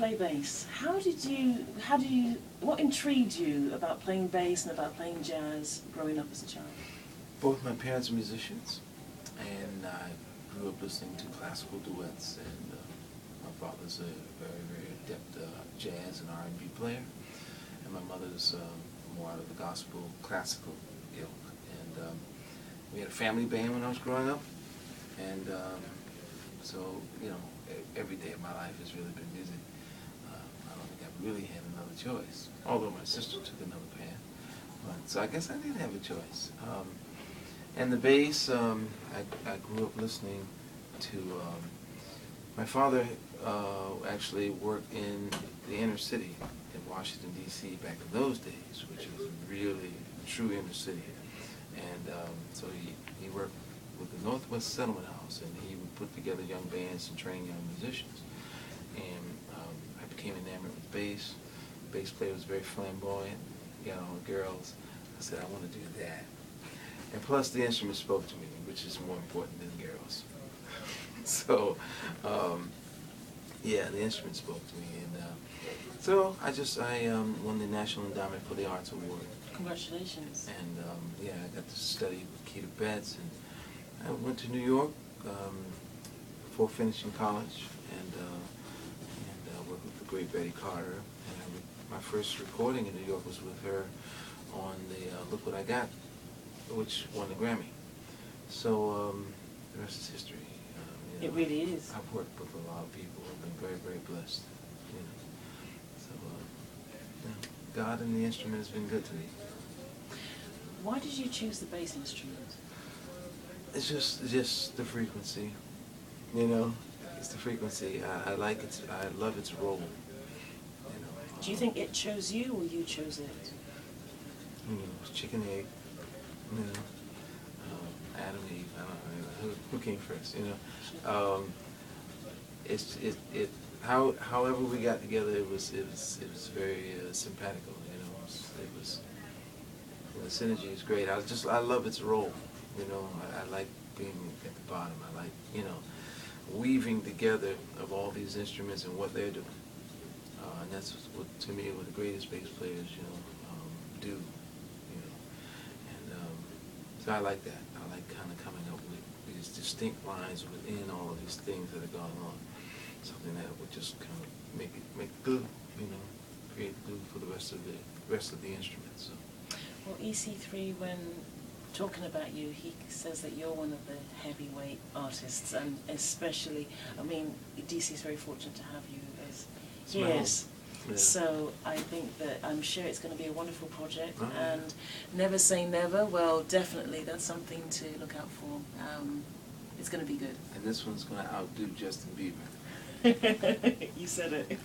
play bass. What intrigued you about playing bass and about playing jazz growing up as a child? Both my parents are musicians, and I grew up listening to classical duets, and my father's a very, very adept jazz and R&B player, and my mother's more out of the gospel, classical ilk. And we had a family band when I was growing up, and so, you know, every day of my life has really been music. I don't think I really had another choice, although my sister took another path. But, so I guess I did have a choice. And the bass, I grew up listening to, my father actually worked in the inner city in Washington, D.C. back in those days, which was really true inner city. And so he worked with the Northwest Settlement House, and he would put together young bands and train young musicians. And I became enamored with bass. The bass player was very flamboyant, got all the girls. I said, I want to do that. And plus the instrument spoke to me, which is more important than girls. So, yeah, the instrument spoke to me. And so I won the National Endowment for the Arts Award. Congratulations. And yeah, I got to study with Keita Betts, and I went to New York before finishing college, and worked with the great Betty Carter. And my first recording in New York was with her on the Look What I Got, which won the Grammy. So the rest is history. You know, it really is. I've worked with a lot of people. I've been very, very blessed. You know. So you know, God and the instrument has been good to me. Why did you choose the bass instrument? It's just the frequency, you know. It's the frequency. I like it. I love its role. You know. Do you think it chose you, or you chose it? You know, it's chicken egg. You know, Adam and Eve. I don't know who came first. You know, however we got together, it was very simpatico. You know, the synergy is great. I love its role. You know, I like being at the bottom. I like, you know, weaving together of all these instruments and what they're doing. And that's what, to me, what the greatest bass players, you know, do. You know, and so I like that. I like kind of coming up with these distinct lines within all of these things that are going on. Something that would just kind of make glue. You know, create glue for the rest of the instruments. So. Well, EC3, when talking about you, he says that you're one of the heavyweight artists, and especially, I mean, DC is very fortunate to have you as his. Yeah. So I think that I'm sure it's going to be a wonderful project, and never say never. Well, definitely, that's something to look out for. It's going to be good. And this one's going to outdo Justin Bieber. You said it.